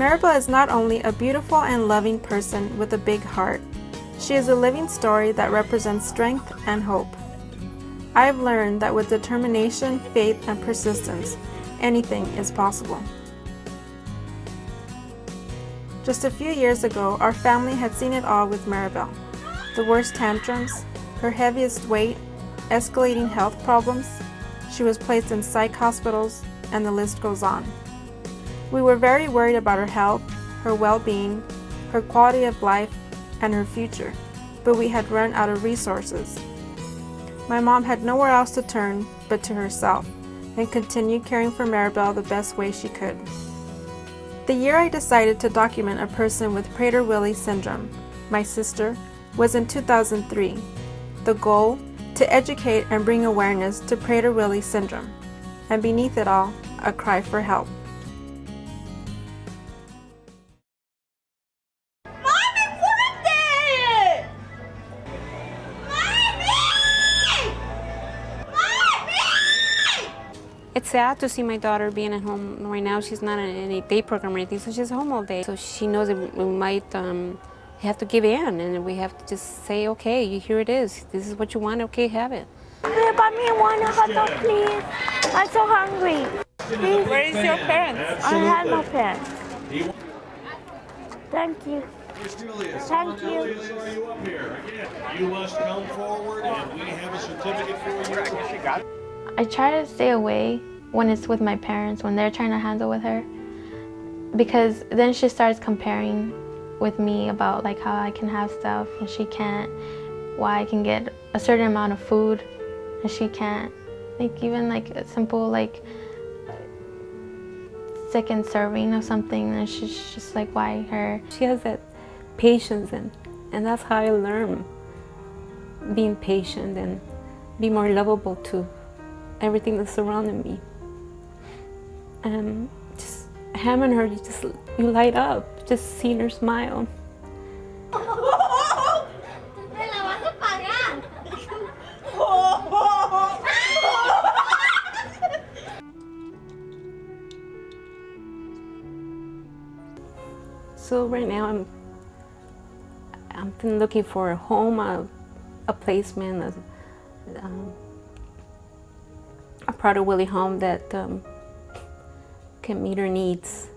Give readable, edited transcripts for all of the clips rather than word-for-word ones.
Maribel is not only a beautiful and loving person with a big heart, she is a living story that represents strength and hope. I've learned that with determination, faith, and persistence, anything is possible. Just a few years ago, our family had seen it all with Maribel. The worst tantrums, her heaviest weight, escalating health problems. She was placed in psych hospitals, and the list goes on. We were very worried about her health, her well-being, her quality of life, and her future, but we had run out of resources. My mom had nowhere else to turn but to herself, and continued caring for Maribel the best way she could. The year I decided to document a person with Prader-Willi syndrome, my sister, was in 2003. The goal? To educate and bring awareness to Prader-Willi syndrome, and beneath it all, a cry for help. It's sad to see my daughter being at home right now. She's not in any day program or anything, so she's home all day. So she knows that we might have to give in, and we have to just say, okay, here it is. This is what you want, okay, have it. Can buy me one hot dog, please? I'm so hungry. Please. Where is your parents? I have no parents. Thank you. Thank you. You must come forward and we have a certificate for you. I try to stay away when it's with my parents, when they're trying to handle with her, because then she starts comparing with me about like how I can have stuff and she can't, why I can get a certain amount of food and she can't. Like even like a simple like second serving of something, and she's just like, why her? She has that patience, and that's how I learn being patient and be more lovable to everything that's surrounding me. And just having her, you light up, just seeing her smile. So right now I'm looking for a home, a placement, a Prader-Willi home that can meet her needs.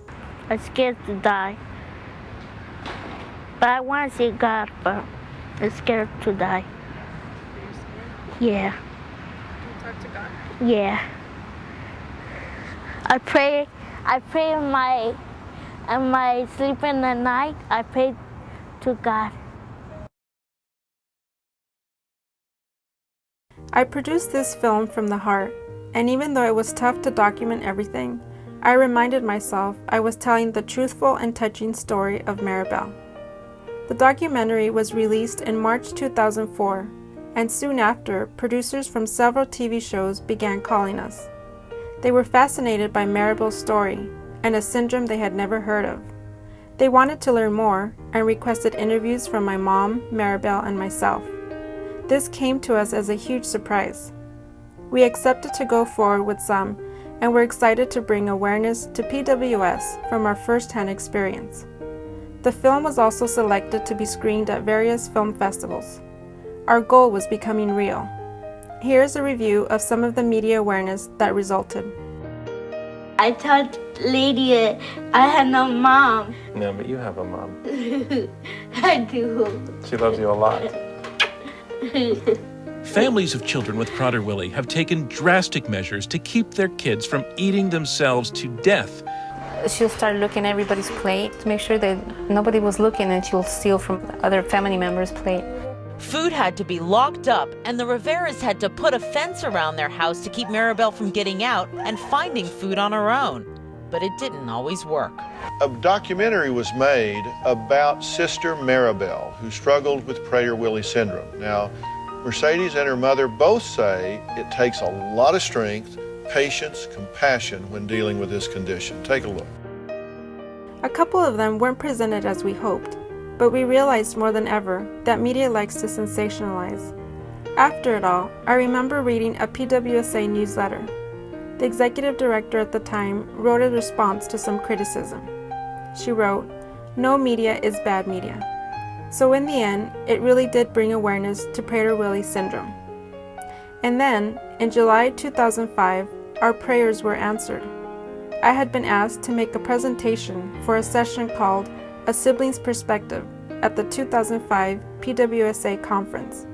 I'm scared to die. But I want to see God, but I'm scared to die. Yeah. You talk to God. Yeah. I pray in my sleeping at night. I pray to God. I produced this film from the heart, and even though it was tough to document everything, I reminded myself I was telling the truthful and touching story of Maribel. The documentary was released in March 2004, and soon after, producers from several TV shows began calling us. They were fascinated by Maribel's story and a syndrome they had never heard of. They wanted to learn more and requested interviews from my mom, Maribel, and myself. This came to us as a huge surprise. We accepted to go forward with some, and we're excited to bring awareness to PWS from our first-hand experience. The film was also selected to be screened at various film festivals. Our goal was becoming real. Here's a review of some of the media awareness that resulted. I told lady I had no mom. No, but you have a mom. I do. She loves you a lot. Families of children with Prader-Willi have taken drastic measures to keep their kids from eating themselves to death. She'll start looking at everybody's plate to make sure that nobody was looking, and she'll steal from other family members' plate. Food had to be locked up, and the Riveras had to put a fence around their house to keep Maribel from getting out and finding food on her own. But it didn't always work. A documentary was made about Sister Maribel, who struggled with Prader-Willi syndrome. Now, Mercedes and her mother both say it takes a lot of strength, patience, compassion when dealing with this condition. Take a look. A couple of them weren't presented as we hoped, but we realized more than ever that media likes to sensationalize. After it all, I remember reading a PWSA newsletter. The executive director at the time wrote a response to some criticism. She wrote, "No media is bad media." So in the end, it really did bring awareness to Prader-Willi syndrome. And then, in July 2005, our prayers were answered. I had been asked to make a presentation for a session called A Sibling's Perspective at the 2005 PWSA Conference.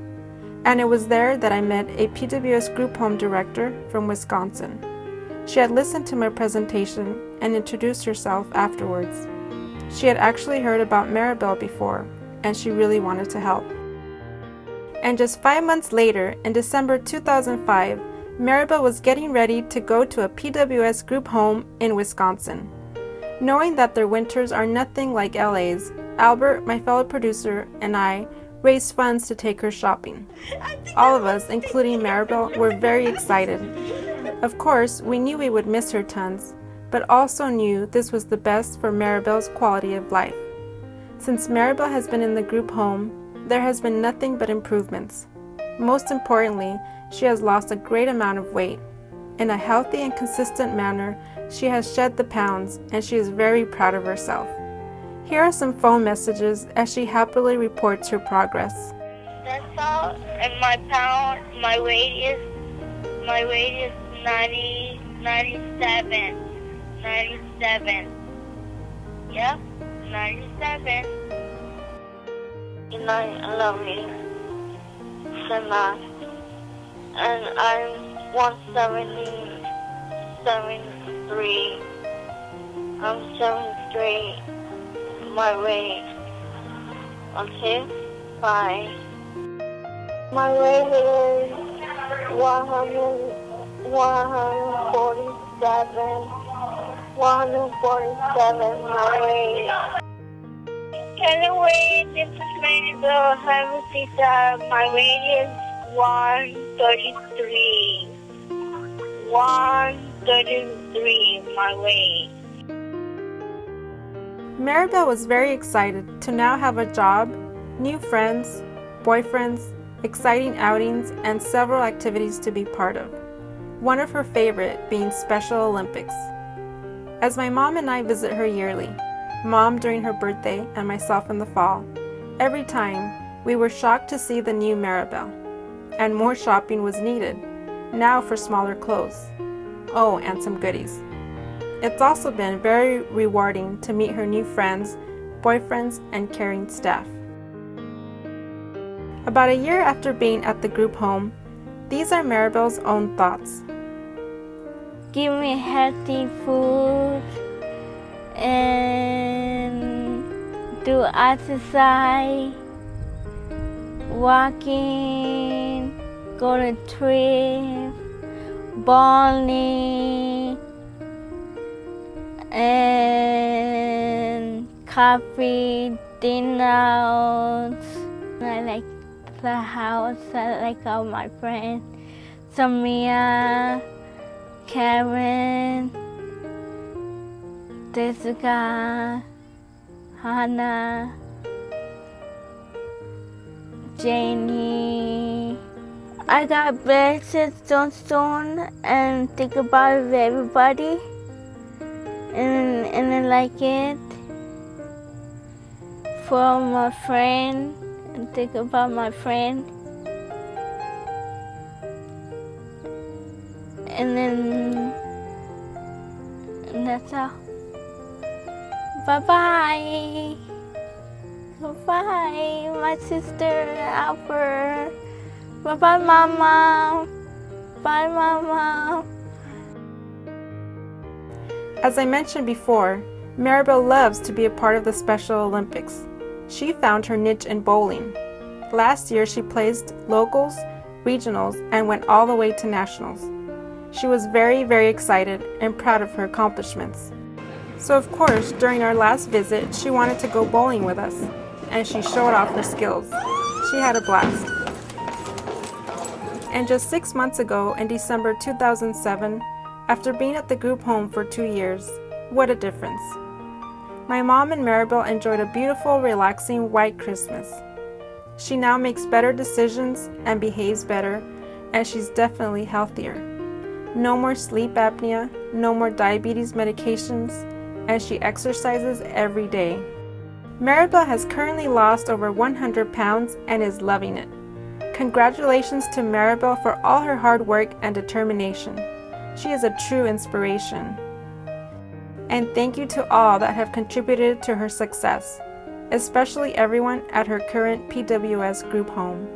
And it was there that I met a PWS group home director from Wisconsin. She had listened to my presentation and introduced herself afterwards. She had actually heard about Maribel before, and she really wanted to help. And just 5 months later, in December 2005, Maribel was getting ready to go to a PWS group home in Wisconsin. Knowing that their winters are nothing like LA's, Albert, my fellow producer, and I raised funds to take her shopping. All of us, including Maribel, were very excited. Of course, we knew we would miss her tons, but also knew this was the best for Maribel's quality of life. Since Maribel has been in the group home, there has been nothing but improvements. Most importantly, she has lost a great amount of weight. In a healthy and consistent manner, she has shed the pounds, and she is very proud of herself. Here are some phone messages as she happily reports her progress. That's all. And my weight is 97. Yep, 97. And I love you so much. And I'm 173. I'm 73. My weight. Okay, bye. My weight is 147. 147, my weight. Hello, weight. This is Maribel. Hi, Lisa. My weight is 133. 133, my weight. Maribel was very excited to now have a job, new friends, boyfriends, exciting outings, and several activities to be part of. One of her favorite being Special Olympics. As my mom and I visit her yearly, Mom during her birthday and myself in the fall, every time we were shocked to see the new Maribel. And more shopping was needed, now for smaller clothes. Oh, and some goodies. It's also been very rewarding to meet her new friends, boyfriends, and caring staff. About a year after being at the group home, these are Maribel's own thoughts. Give me healthy food and do exercise, walking, go to trip, bowling, and coffee, dinners. I like the house. I like all my friends. Samia, Karen, Jessica, Hannah, Janie. I got blessed stone and think about everybody and I like it. For my friend and think about my friend. And that's all. Bye-bye. Bye-bye, my sister, Albert. Bye-bye, Mama. Bye, Mama. As I mentioned before, Maribel loves to be a part of the Special Olympics. She found her niche in bowling. Last year, she placed locals, regionals, and went all the way to nationals. She was very, very excited and proud of her accomplishments. So of course, during our last visit, she wanted to go bowling with us, and she showed off her skills. She had a blast. And just 6 months ago, in December 2007, after being at the group home for 2 years, what a difference. My mom and Maribel enjoyed a beautiful, relaxing white Christmas. She now makes better decisions and behaves better, and she's definitely healthier. No more sleep apnea, no more diabetes medications, and she exercises every day. Maribel has currently lost over 100 pounds and is loving it. Congratulations to Maribel for all her hard work and determination. She is a true inspiration. And thank you to all that have contributed to her success, especially everyone at her current PWS group home.